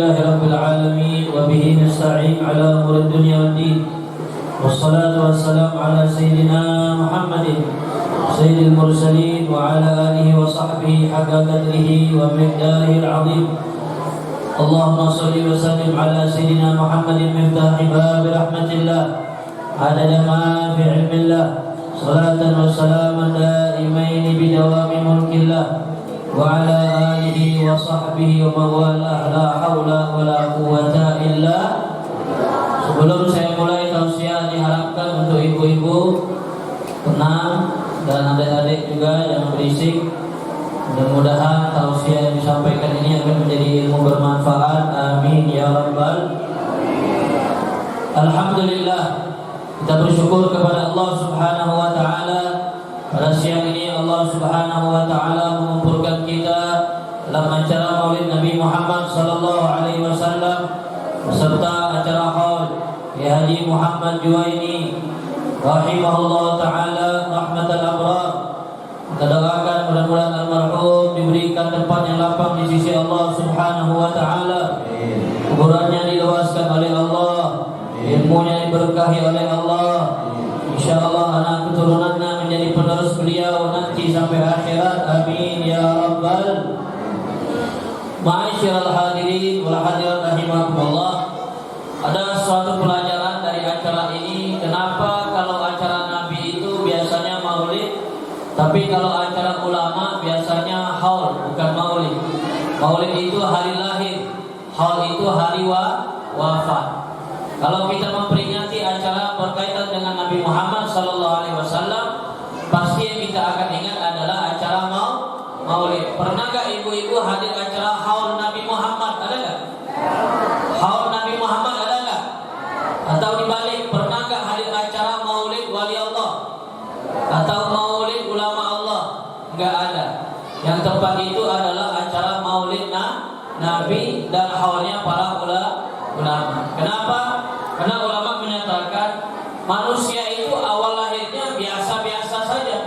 لله رب العالمين وبه نستعين على أمور الدنيا والدين والصلاة والسلام على سيدنا محمد سيد المرسلين وعلى آله وصحبه حق قدره ومقداره العظيم. اللهم صل وسلم على سيدنا محمد مفتاح باب رحمة الله عدد ما في علم الله صلاة وسلاما دائمين بدوام ملك الله وعلى آله وصحبه ومن والاه لا حول ولا قوة إلا. Sebelum saya mulai tausiah, diharapkan untuk ibu-ibu tenang dan adik-adik juga yang berisik. Mudah-mudahan tausiah yang disampaikan ini akan menjadi ilmu bermanfaat. Amin ya rabbal. Alhamdulillah, kita bersyukur kepada Allah Subhanahu wa taala. Pada siang ini Allah Subhanahu wa taala mengumpulkan kita dalam acara Maulid Nabi Muhammad sallallahu alaihi wasallam beserta acara haul Haji Muhammad Juwaini rahimahullah taala rahmatal abrar. Kita doakan mudah-mudahan almarhum diberikan tempat yang lapang di sisi Allah Subhanahu wa taala. Kuburannya diluaskan oleh Allah, ilmunya diberkahi oleh Allah. Insyaallah anak keturunannya menjadi penerus beliau nanti sampai akhirat. Amin ya rabbal. Ma'asyiral hadirin wal hadirat rahimakumullah. Ada suatu pelajaran dari acara ini. Kenapa kalau acara Nabi itu biasanya maulid, tapi kalau acara ulama biasanya haul, bukan maulid. Maulid itu hari lahir, haul itu hari wafat. Kalau kita memperingati acara berkaitan dengan Nabi Muhammad sallallahu alaihi wasallam, pasti yang kita akan ingat adalah acara maulid. Pernah gak ibu-ibu hadir acara haul Nabi Muhammad? Ada gak? Haul Nabi Muhammad ada gak? Atau dibalik, pernah gak hadir acara maulid wali Allah? Atau maulid ulama Allah? Gak ada. Yang tepat itu adalah acara maulid Nabi dan haulnya para ulama. Kenapa? Karena ulama menyatakan manusia itu awal lahirnya biasa-biasa saja,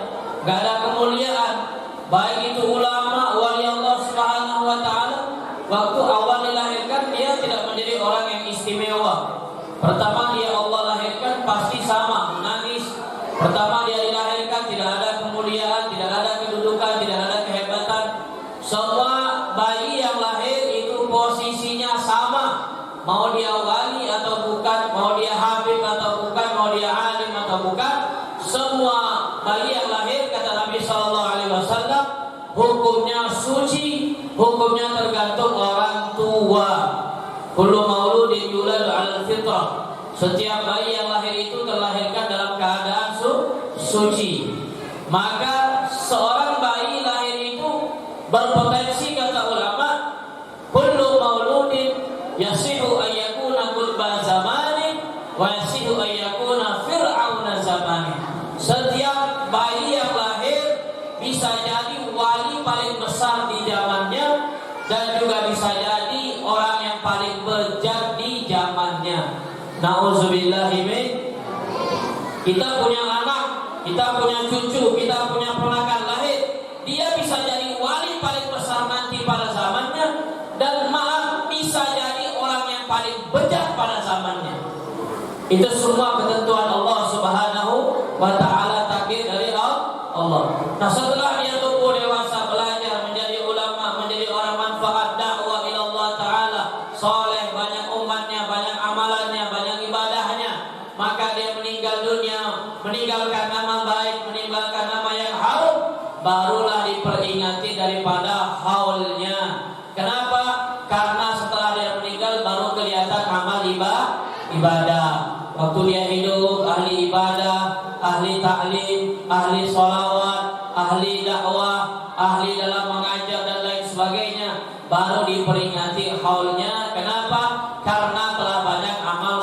gak ada kemuliaan. Baik itu ulama, wali Allah Subhanahu wa taala, waktu awal dilahirkan dia tidak menjadi orang yang istimewa. Pertama dia Allah lahirkan pasti sama, menangis. Pertama dia dilahirkan tidak ada kemuliaan, tidak ada kedudukan, tidak ada kehebatan. Semua bayi yang lahir itu posisinya sama. Mau dia wali atau bukan, mau dia habib atau bukan, mau dia alim atau bukan, semua bayi yang lahir kata Nabi sallallahu alaihi wasallam hukumnya suci, hukumnya tergantung orang tua. Kullu mauludin yuladu 'alal fitrah. Setiap bayi yang lahir itu terlahirkan dalam keadaan suci. Maka seorang bayi lahir itu berpotensi kata ulama, kullu mauludin yasihu ayyakuna qurba zamani wa yasihu ayyakuna fir'auna zamani. Setiap bayi yang lahir bisa jadi wali paling besar di zamannya dan juga bisa jadi orang yang paling bejat di zamannya. Nauzubillahi min. Kita punya anak, kita punya cucu, kita punya ponakan lahir, dia bisa jadi wali paling besar nanti pada zamannya dan maaf bisa jadi orang yang paling bejat pada zamannya. Itu semua ketentuan Allah Subhanahu wa taala, takdir dari Allah. Nah, setelah dia tumbuh dewasa, belajar menjadi ulama, menjadi orang manfaat, dakwah ila Allah taala, saleh, banyak umatnya, banyak amalannya, banyak ibadahnya, maka dia meninggal dunia, meninggalkan nama baik, meninggalkan nama yang harum, barulah diperingati daripada haulnya. Kenapa? Karena setelah dia meninggal baru kelihatan amal ibadah. Waktu dia hidup ahli ibadah, ahli ta'lim, ahli sholawat, ahli dakwah, ahli dalam mengajar dan lain sebagainya, baru diperingati haulnya. Kenapa? Karena telah banyak amal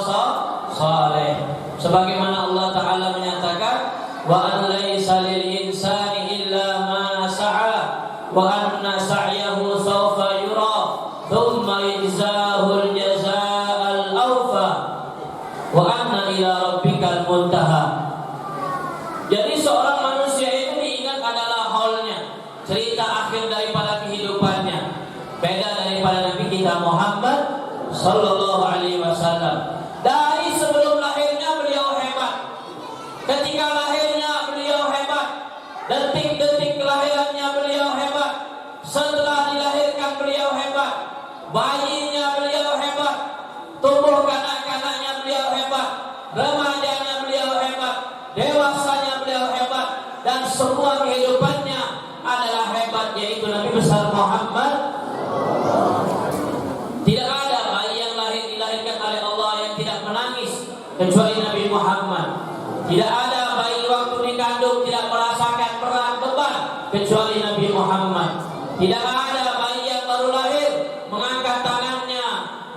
soleh. Sebagaimana Allah Ta'ala menyatakan, wa an laisa lil insani illa ma sa'a wa anna sa'yahu sawfa yura thumma yajzahul jazaa'al awfa wa anna ila rabbikal muntaha. Jadi seorang manusia itu diingat adalah haulnya, cerita akhir daripada kehidupannya. Beda daripada Nabi kita Muhammad Sallallahu alaihi wasallam. Dari sebelum lahirnya beliau hebat. Ketika lahirnya beliau hebat. Detik-detik kelahirannya beliau hebat. Setelah dilahirkan beliau hebat. Bayinya beliau hebat. Tumbuh kanak-kanaknya beliau hebat. Remajanya beliau hebat. Dewasanya beliau hebat. Dan semua kehidupannya adalah hebat, yaitu Nabi besar Muhammad. Tidak ada bayi yang dilahirkan oleh Allah yang tidak menangis kecuali Nabi Muhammad. Tidak ada bayi waktu dikandung tidak merasakan berat beban kecuali Nabi Muhammad. Tidak ada bayi yang baru lahir mengangkat tangannya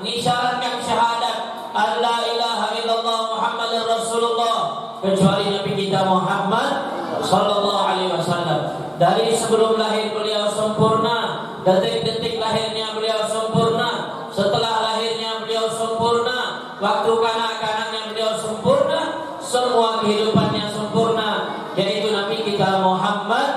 mengisyaratkan syahadat Allah ilaha illallah Muhammadur Rasulullah kecuali Nabi kita Muhammad sallallahu alaihi wasallam. Dari sebelum lahir beliau sempurna, detik-detik lahirnya beliau sempurna, setelah lahirnya beliau sempurna, waktu kanak-kanaknya beliau sempurna, semua kehidupannya sempurna, yaitu Nabi kita Muhammad.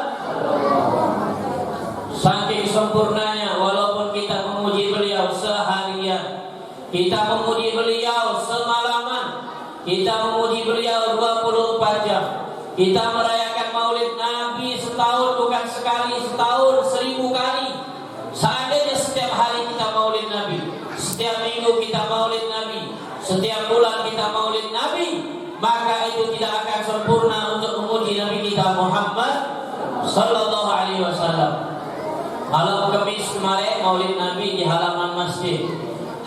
Saking sempurnanya, walaupun kita memuji beliau seharian, kita memuji beliau semalaman, kita memuji beliau 24 jam, kita merayakan maulid Nabi setahun bukan sekali, setahun 1000 kali. Seandainya setiap hari kita maulid Nabi, setiap minggu kita maulid Nabi, setiap bulan kita maulid Nabi, maka itu tidak akan sempurna untuk memuji Nabi kita Muhammad sallallahu alaihi wasallam. Malam Kamis kemarin maulid Nabi di halaman masjid.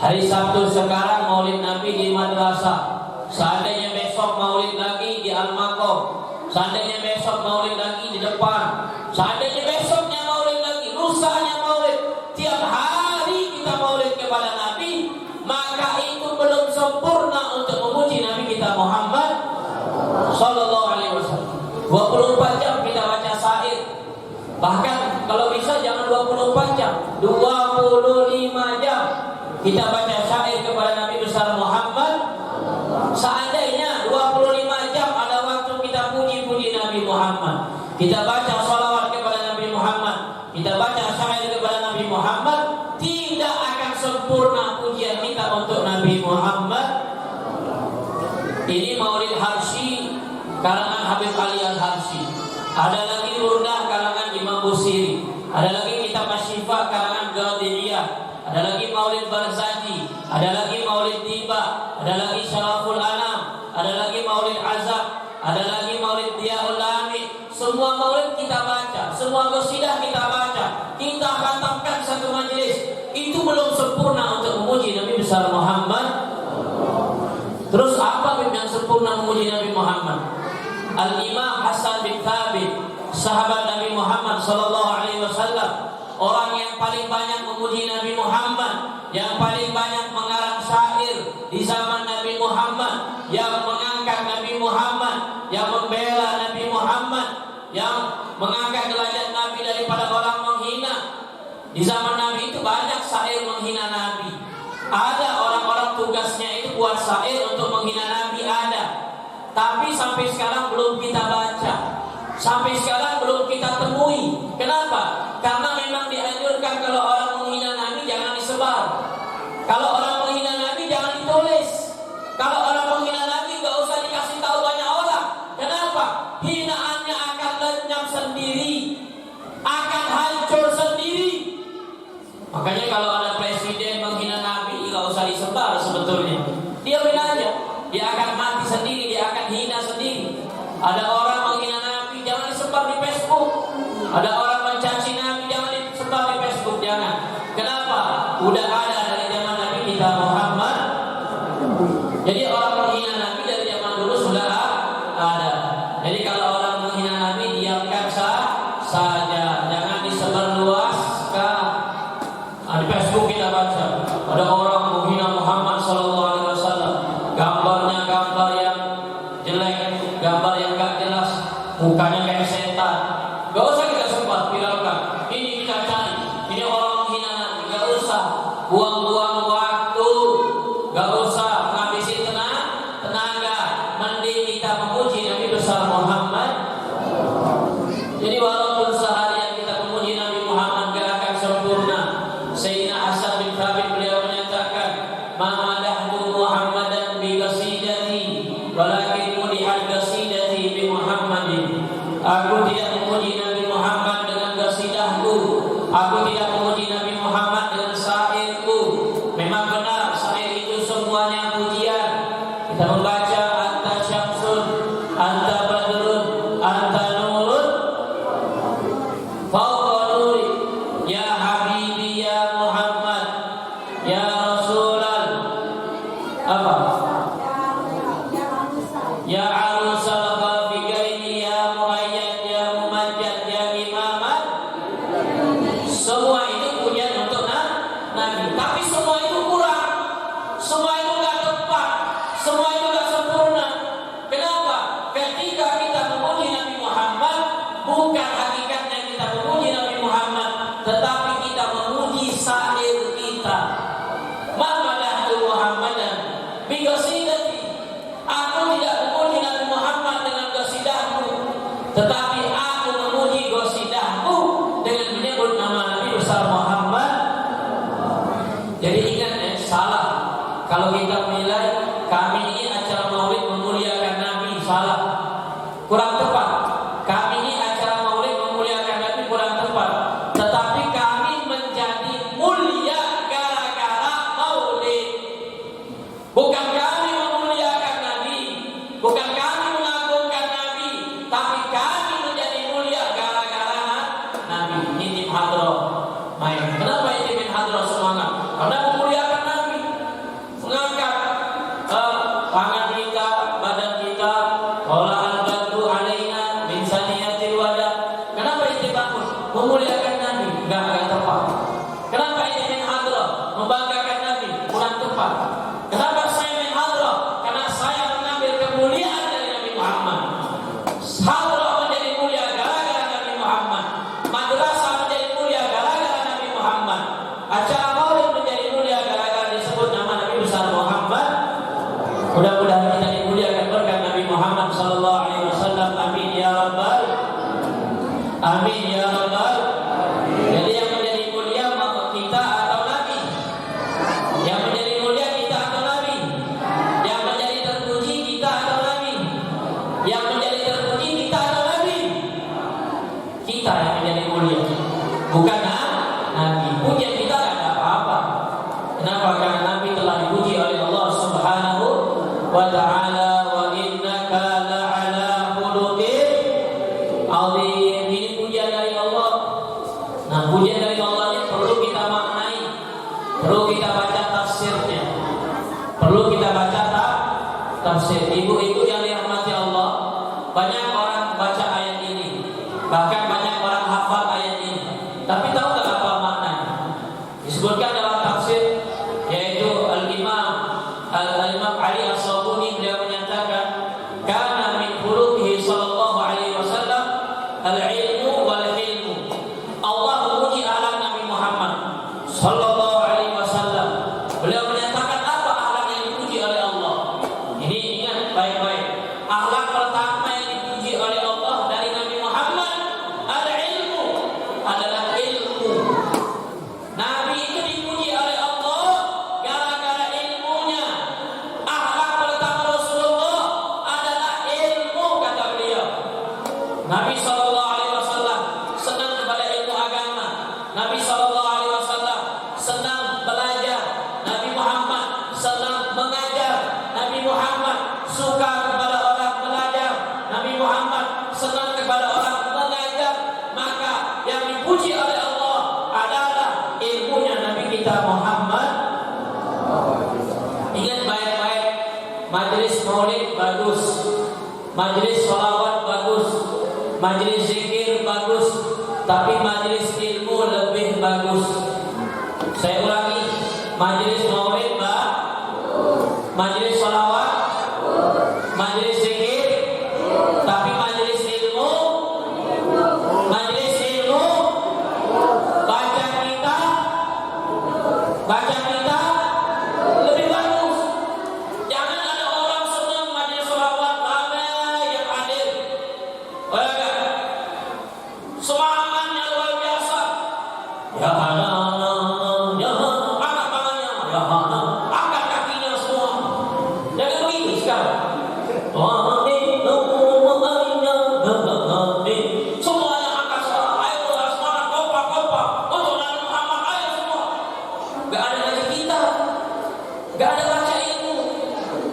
Hari Sabtu sekarang maulid Nabi di madrasah. Seandainya besok maulid lagi di Al-Maqam. Seandainya besok maulid lagi di depan. Seandainya besoknya maulid lagi, lusanya maulid. Tiap hari kita maulid kepada Nabi, maka itu belum sempurna untuk memuji Nabi kita Muhammad sallallahu alaihi wasallam. 24 jam kita baca syair. Bahkan kalau bisa jangan 24 jam, 25 jam kita baca syair kepada Nabi besar Muhammad. Seandainya 25 jam ada waktu kita puji-puji Nabi Muhammad, kita baca salawat kepada Nabi Muhammad, kita baca syair kepada Nabi Muhammad, tidak akan sempurna pujian kita untuk Nabi Muhammad. Ini Maulid Harsy karangan Habib Ali Al-Harsy. Ada lagi Burdah karangan Imam Busiri. Ada lagi kitab Asy-Syifa karangan Ghazaliyah. Ada lagi Maulid Barzaji. Ada lagi Maulid Tiba. Ada lagi Syaraful Anam. Ada lagi Maulid Azab. Ada lagi Maulid Diyaul Lami. Semua maulid kita baca, semua qasidah kita baca, kita khatamkan satu majelis. Itu belum sempurna untuk memuji Nabi besar Muhammad. Terus apa yang sempurna memuji Nabi Muhammad? Al-Imam Hasan bin Thabit, sahabat Nabi Muhammad sallallahu alaihi wasallam, orang yang paling banyak memuji Nabi Muhammad, yang paling banyak mengarang syair di zaman Nabi Muhammad, yang mengangkat Nabi Muhammad, yang membela Nabi Muhammad, yang mengangkat derajat Nabi daripada orang menghina. Di zaman Nabi itu banyak syair menghina Nabi. Ada orang-orang tugasnya itu buat syair untuk menghina Nabi, ada. Tapi sampai sekarang belum kita baca, sampai sekarang belum kita temui. Kenapa? Karena memang dianjurkan kalau orang menghina Nabi jangan disebar. Kalau orang menghina Nabi jangan ditulis. Kalau orang menghina Nabi gak usah dikasih tahu banyak orang. Kenapa? Hinaannya akan lenyap sendiri, akan hancur sendiri. Makanya kalau ada presiden menghina Nabi gak usah disebar sebetulnya. Diamin aja. Dia akan mati sendiri, dia akan hina sendiri. Ada orang menghina Nabi, jangan disebar di Facebook. Ada orang mencaci Nabi, jangan disebar di Facebook, jangan. Kenapa? Udah ada dari zaman Nabi kita Muhammad. Jadi orang menghina Nabi dari zaman dulu sudah ada. Jadi kalau orang menghina Nabi, diamkan saja, jangan disebarluaskan. Di Facebook kita baca, ada orang menghina Muhammad sallallahu alaihi wasallam. Gambarnya gambar yang jelek, gambar yang gak jelas, mukanya kayak setan. Gak usah kita sempat viralkan. Ini kita cari, ini orang menghina Nabi. Gak usah buang-buang waktu, gak usah menghabisi tenaga. Mending kita memuji Nabi besar Muhammad. Jadi walaupun seharian kita memuji Nabi Muhammad gak akan sempurna. Sayyidina Hasan bin Thabit beliau menyatakan, ma madahtu Muhammadan bi qasidati walakin mudihat qasidati bi Muhammadin. Aku tidak memuji Nabi Muhammad dengan qasidahku, aku tidak memuji Nabi Muhammad dengan syairku. Memang benar syair itu semuanya pujian. Kita membaca anta syamsun, anta badrun, anta nurun fawqa nuri, ya habibi ya Muhammad, ya Rasulal apa? Ya arusal qafigaini, ya muayyad, ya mumajjad, ya imaman. Semua itu pujian untuk Nabi. Tapi semua itu kurang. Semua itu tidak tepat. Semua itu tidak sempurna. Kenapa? Ketika kita memuji Nabi Muhammad, bukan hakikatnya kita memuji Nabi Muhammad, tetapi kita memuji syair kita. Madahtu Muhammadan bi qasidati. Aku tidak memuji Nabi Muhammad dengan qasidahku, tetapi aku memuji qasidahku dengan menyebut nama Nabi besar Muhammad. Jadi ingat ya, salah kalau kita menilai kami ini acara maulid memuliakan Nabi, salah, kurang tepat. Kami ini acara maulid memuliakan Nabi, kurang tepat. Tetapi kami menjadi mulia gara-gara maulid. Bukan kami memuliakan Nabi, bukan kami mengagungkan Nabi, tapi kami menjadi mulia gara-gara Nabi. Ini tim hadroh main. Kenapa ini tim hadroh semangat? Karena memuliakan Nabi, mengangkat tangan kita, badan kita. Qala al-badru alaina min saniyatil wada. Kenapa ini bagus? Memuliakan Nabi, enggak tepat. Kenapa ini min hadroh? Membanggakan Nabi, kurang tepat. Kenapa saya min hadroh? Karena saya mengambil kemuliaan dari Nabi Muhammad. Hadroh menjadi mulia gara-gara Nabi Muhammad. Madrasah menjadi mulia gara-gara Nabi Muhammad. Acara maulid menjadi mulia gara-gara disebut nama Nabi besar Muhammad. Mudah-mudahan kita dimuliakan berkat Nabi Muhammad sallallahu alaihi wasallam. Amin ya rabbal amin ya rabbal. Jadi yang menjadi mulia maka kita atau Nabi? Yang menjadi mulia kita atau Nabi? Yang menjadi terpuji kita atau Nabi? Yang menjadi terpuji kita atau Nabi? Kita yang menjadi mulia, bukan Nabi. Pujian kita tidak ada apa-apa. Kenapa? Karena Nabi telah dipuji oleh Allah Subhanahu wa ta'ala. Wa innaka la'ala khuluqin azim. Ini pujian dari Allah. Nah, pujian dari Allah ini perlu kita maknai, perlu kita baca tafsirnya, perlu kita baca tafsir. Ibu-ibu yang dirahmati Allah, banyak orang baca ayat ini, bahkan banyak orang hafal ayat ini, tapi tahu tak apa maknanya? Disebutkan dalam tafsir, yaitu Al-Imam Ali As-Sabuni, beliau menyatakan, kana min khuluqihi sallallahu alaihi wasallam al-ilmu wal hilmu. Allah memuji akhlak Nabi Muhammad sallallahu alaihi wasallam. Beliau menyatakan apa akhlak yang dipuji oleh Allah? Ini ingat baik-baik. Akhlak pertama yang dipuji oleh Allah dari Nabi Muhammad al-ilmu, adalah ilmu. Nabi itu dipuji oleh Allah gara-gara ilmunya. Akhlak pertama Rasulullah adalah ilmu, kata beliau. Nabi sallallahu alaihi wasallam senang kepada ilmu agama. Nabi sallallahu alaihi wasallam senang belajar. Nabi Muhammad senang mengajar. Nabi Muhammad suka kepada orang belajar. Nabi Muhammad senang kepada orang mengajar. Maka yang dipuji oleh Allah adalah ilmunya Nabi kita Muhammad. Ingat baik-baik, majelis maulid bagus, majelis sholawat bagus, majelis zikir bagus, tapi majelis ilmu lebih bagus. Saya ulangi, majelis maulid majelis sholawat, majelis zikir, tapi majelis ilmu, majelis ilmu, baca kitab lebih bagus. Jangan ada orang senang majelis sholawat ramai yang hadir, semangatnya luar biasa. Ya Allah, ya angkat tangannya, ya Allah, angkat Gak ada baca ilmu.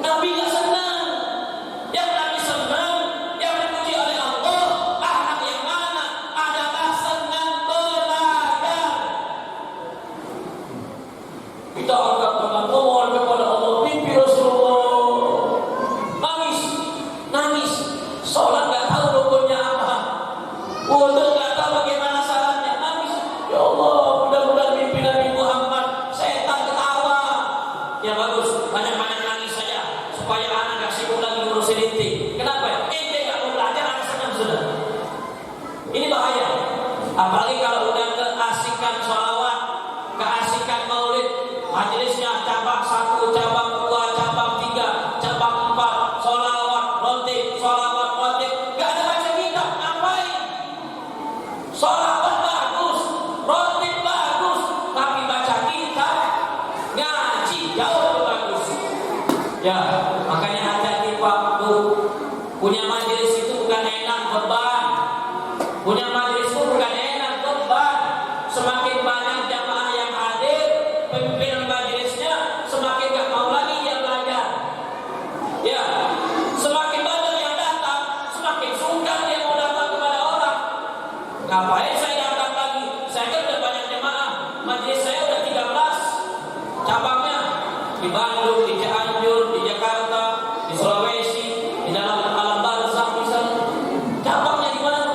Nabi gak senang. Yang Nabi senang, yang dipuji oleh Allah, anak yang mana adalah senang belajar. Kita anggap dengan mohon kepada Allah, mimpi Rasulullah. Nangis. Sholat gak tahu rukunnya apa. Wudu gak tahu bagaimana syaratnya. Nangis. Ya Allah, mudah-mudahan mimpi Nabi Muhammad. Setan ketawa. Ya bagus, banyak-banyak nangis saja supaya anak gak sibuk lagi ngurusin inti. Kenapa? Ente gak mau belajar, anak senang sudah. Ini bahaya. Apalagi kalau udah keasikan sholawat, keasikan maulid, majelisnya cabang 1, cabang 2, cabang 3, cabang 4, sholawat, rotib, gak ada baca kitab, ngapain? Sholawat bagus, rotib bagus, tapi baca kitab, ngaji jauh lebih bagus. Ya, makanya hati-hati Pak, punya majelis itu bukan enak, beban. Punya majelis itu bukan enak, beban. Semakin banyak jamaah yang hadir, pimpinan majelisnya semakin gak mau lagi dia belajar. Ya, semakin banyak yang datang, semakin sungkan dia mau datang kepada orang. Ngapain saya datang lagi? Saya kan udah banyak jamaah. Majelis saya udah 13 cabangnya, di Bandung, di Cianjur, di Jakarta, di Sulawesi, di dalam alam barzakh misalnya. Cabangnya di mana?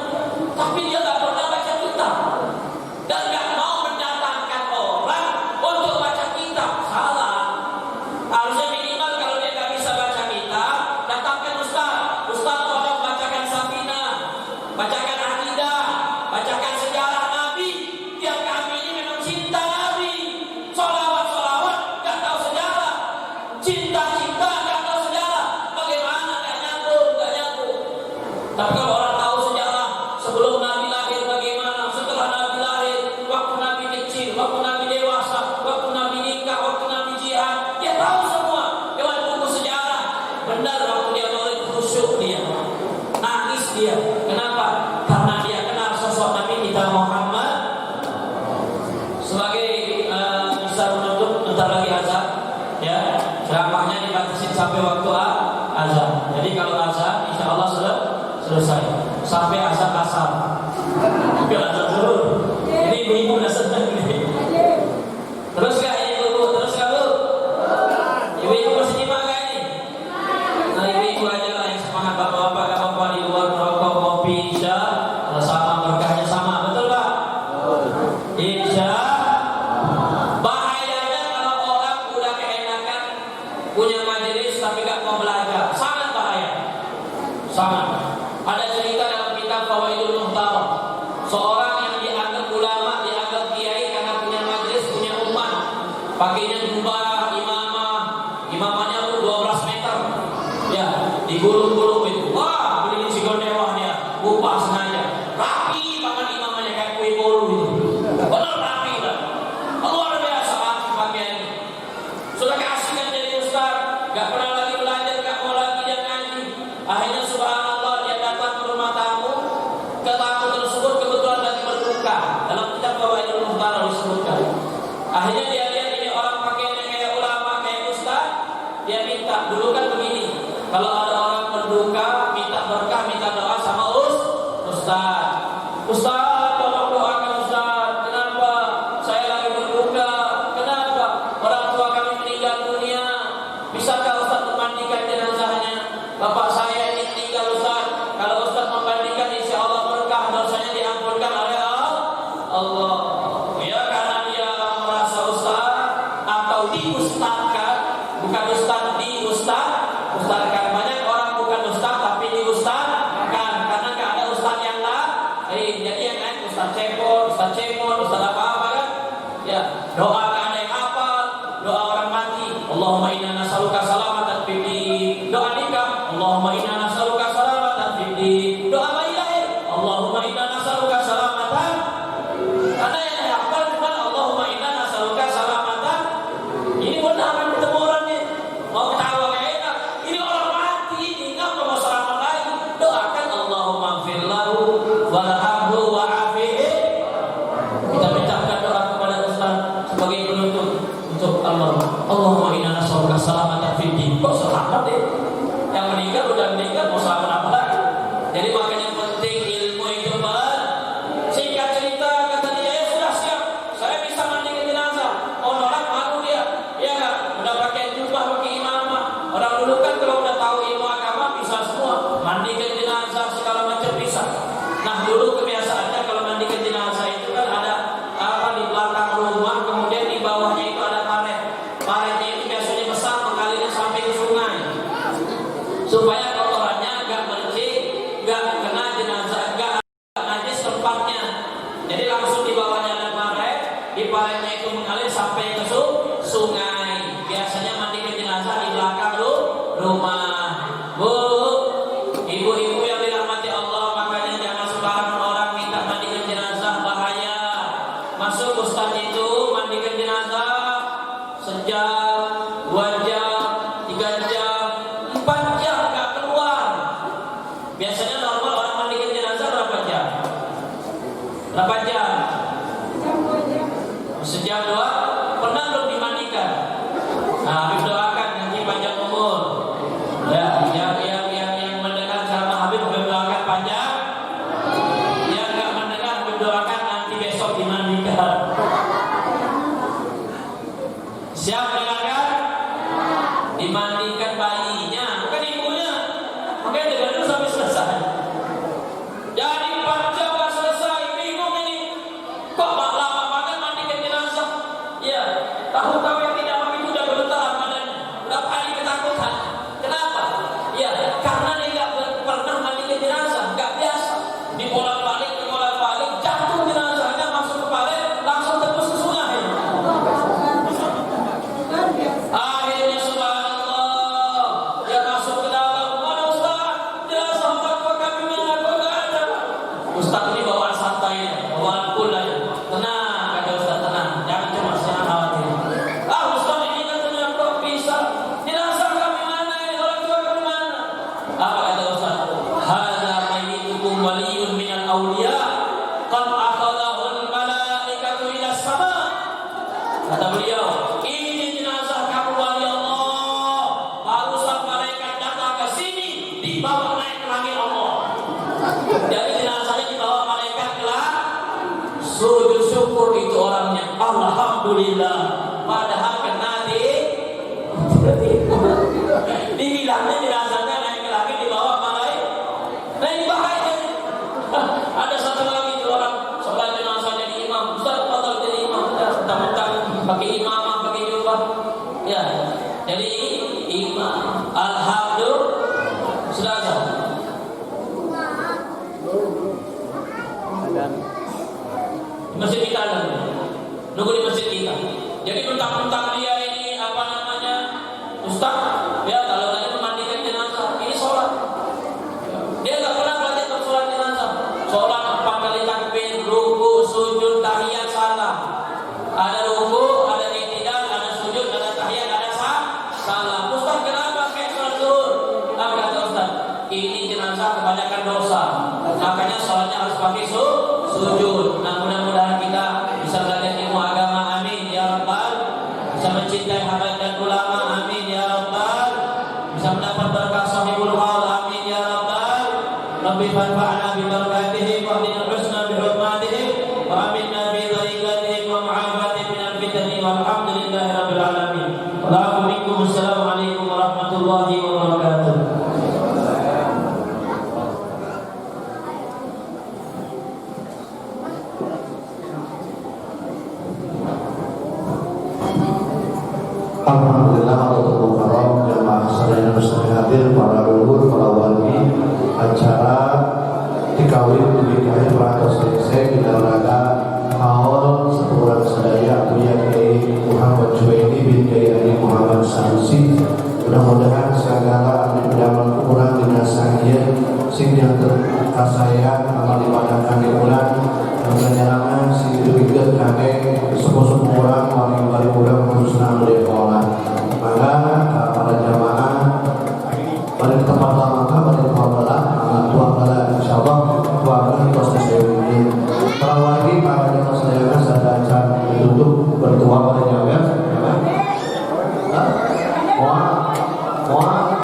Tapi dia gak pernah baca kitab dan gak mau mendatangkan orang untuk baca kitab. Salah. Harusnya minimal kalau dia gak bisa baca kitab, datangkan ustaz. Ustaz tolong bacakan Safinah, bacakan akidah, bacakan sejarah Nabi. Yang kami ini memang cinta Nabi. Sholawat gak tahu sejarah, cinta gak tahu sejarah. Bagaimana? Gak nyambung. Tapi kalau orang tahu sejarah, sebelum Nabi lahir bagaimana, setelah Nabi lahir, waktu Nabi kecil, waktu Nabi dewasa, waktu Nabi nikah, waktu Nabi jihad, dia tahu semua lewat buku sejarah. Benar, waktu dia maulid khusyuk dia, nangis dia. Kenapa? Karena dia kenal sosok Nabi kita Muhammad. Sebagai bisa menutup, bentar lagi azan, ya, ceramahnya dibatasin sampai waktu azan. Jadi kalau azan, insya Allah selesai sampai azan asar. Gak azan dulu. Ini ibu-ibu udah senang nih. Terus gak ibu-ibu? Terus gak bu? Ibu-ibu masih nyimak gak ini? Nah ibu-ibu aja lah yang semangat. Bapak-bapak gak apa-apa di luar merokok, kopi, isya, sama berkahnya sama. Betul Pak? Isya. Bahayanya kalau orang udah keenakan punya majelis tapi gak mau belajar, sangat bahaya. Sangat. Ada cerita dalam kitab Fawaidul Muhtaram, seorang yang dianggap ulama, dianggap kiai karena punya majelis, punya umat, pakainya jubah, imamahnya 12 meter, ya, digulung-gulung itu. Wah, beli cigondewa dia, upah sengaja, rapi banget imamahnya kayak kue bolu itu, benar rapi lah, luar biasa rapi pakaiannya. Sudah keasikan jadi ustaz, gak pernah lagi belajar, gak mau lagi dia ngaji. Akhirnya subhanallah dia datang ke rumah tamu. Ke tamu tersebut kebetulan lagi berduka. Dalam kitab Fawaidul Muhtaram disebutkan. Akhirnya dia lihat ini orang pakaiannya kayak ulama, kayak ustaz. Dia minta, dulu kan begini, kalau ada orang berduka, minta berkah, minta doa sama ustaz. Ustaz, tolong doakan ustaz. Kenapa? Saya lagi berduka. Kenapa? Orang tua kami meninggal dunia. Bisakah ustaz memandikan jenazahnya? Bapak saya ini meninggal ustaz. Kalau ustaz memandikan, insya Allah berkah, dosanya diampunkan oleh Allah. Ya, karena dia merasa ustaz atau diustadkan, bukan ustaz diustadkan. Banyak orang bukan ustaz tapi diustadkan karena gak ada ustaz yang lain. Jadi yang lain ustaz cepot, ustaz apa-apa kan? Ya, doa gak ada yang hafal, doa orang mati. Allahumma inna nas'aluka salamatan fid din. Doa nikah, Allahumma inna nas'aluka salamatan fid din. Doa bayi lahir, Allahumma inna nas'aluka salamatan. Karena yang hafal cuma Allahumma inna nas'aluka salamatan. Ini benar kan ketemu orangnya. Mau ketawa gak enak. Ini orang mati, ini enggak mau selamat lagi. Doakan Allahumma ighfir lahu warhamhu wa'afihi. Kita minta doa kepada Ustaz sebagai penutup untuk Allah. Allahumma inna nas'aluka salamatan fid din. Kok selamat deh? Yang meninggal udah meninggal mau selamat apa lagi? Jadi makanya penting ilmu itu singkat cerita kata dia ya sudah siap, saya bisa mandikan jenazah. Oh nolak malu dia, ya nggak? Udah pakai jubah, pakai imamah. Orang dulu kan kalau udah tahu ilmu agama bisa semua, mandikan jenazah segala macam bisa. Nah dulu kebiasaannya kalau mandikan jenazah itu kan ada apa di belakang rumah, kemudian di bawahnya itu ada paret. Paretnya itu biasanya besar mengalirnya sampai ke sungai, supaya kotorannya agak bersih, nggak kena jenazah, nggak najis tempatnya. Jadi langsung di bawahnya ada paret, di paretnya itu mengalir sampai ke sungai. Biasanya mandikan jenazah di belakang rumah. Bu, ibu-ibu yang dirahmati Allah, makanya jangan sembarangan orang minta mandikan jenazah, bahaya. Masuk ustaz itu mandikan jenazah sejam, 2 jam, 3 jam, 4 jam nggak keluar. Biasanya normal orang mandikan jenazah berapa jam? Berapa jam? Sejam 2. Pernah belum dimandikan? Nah, Habib doakan nanti panjang umur. Ya, yang mendengar sama Habib doakan panjang. Yang nggak mendengar Habib doakan nanti besok dimandikan. Siap mendengarkan? Dimandikan bayinya, bukan ibunya. Makanya dengar dulu sampai selesai. Jadi 4 jam nggak selesai, bingung ini. Kok lama banget mandikan jenazah? Ya, tahu-tahu yang tidak mau itu udah bergetar badannya, udah panik ketakutan. Kenapa? Ya, karena dia nggak pernah mandikan jenazah, nggak biasa. Dibolak-balik, jatuh jenazahnya masuk ke palet, langsung tembus ke sungai. Akhirnya subhanallah, dia masuk ke dalam. Mana Ustaz? Jenazah orang tua kami mana? Kok nggak ada? Ustaz ini bawaan santai, bawaan pula ya. Tenang, kata Ustaz, tenang. Jangan cemas, jangan khawatir. Ustaz ini katanya kok bisa? Jenazah kami mana ini? Orang tua kami mana? Apa kata Ustaz? Hadza mayyitukum waliyun minal awliya qad akhadahul malaikatu ila sama. Kata beliau, ini jenazah kamu wali Allah. Barusan malaikat datang ke sini, dibawa naik ke langit Allah. Jadi jenazahnya dibawa malaikat ke langit. Sujud syukur itu orangnya, alhamdulillah. Padahal kena dibilangnya jenazahnya naik ke langit dibawa malaikat. Nah ini bahaya. Ada satu lagi orang sholat jenazah jadi imam. Ustaz, padahal jadi imam, mentang-mentang pakai imamah, pakai jubah. Ya, jadi imam. Alhamdulillah. Sudah. Di masjid kita ada. Nunggu di masjid kita. Jadi mentang-mentang dia ini apa namanya? Ustaz, ya kalau tadi memandikan jenazah, ini sholat. Dia nggak pernah belajar untuk sholat jenazah. Sholat 4 kali takbir, ruku, sujud, tahiyat, salam. Ada ruku, ada i'tidal, ada sujud, ada tahiyat, ada salam. Ustaz, kenapa kayak sholat zuhur? Apa kata Ustaz? Ini jenazah kebanyakan dosa, makanya sholatnya harus pakai sujud. Nah, mudah-mudahan kita bisa belajar ilmu agama, amin ya rabbal. Bisa mencintai habaib dan ulama, amin ya rabbal. Bisa mendapat berkah sahibul hal, amin ya rabbal. Rabbi fanfa'na bi barakatihim wa hdina husna bi hurmatihim wa aminna bi tariqatihim wa mu'afatihim min al-fitani walhamdulillahi rabbil alamin. Assalamualaikum warahmatullahi wabarakatuh. Alhamdulillah warahmatullahi wabarakatuh. Jamaah sekalian bersahabat hadir, para ulur, para wali acara dikawin dinikahi peratus desa kita berada haul sepulang sedaya Buya Kiai Muhammad Juwaini bin Kiai Ali Muhammad Sanusi. Mudah-mudahan segala abdi pedaman kurang dinasahnya sing yang terkasaya amal ibadah kami ulang dan menyerangan si demikian kami sepuh-sepuh kurang wali-wali kurang khususnya oleh Allah. Maka para jamaah pada tempat lama pada tempat bala tua bala insyaallah tua bala proses ini para wali para jamaah sedaya sadaya ditutup bertua pada jamaah. Moal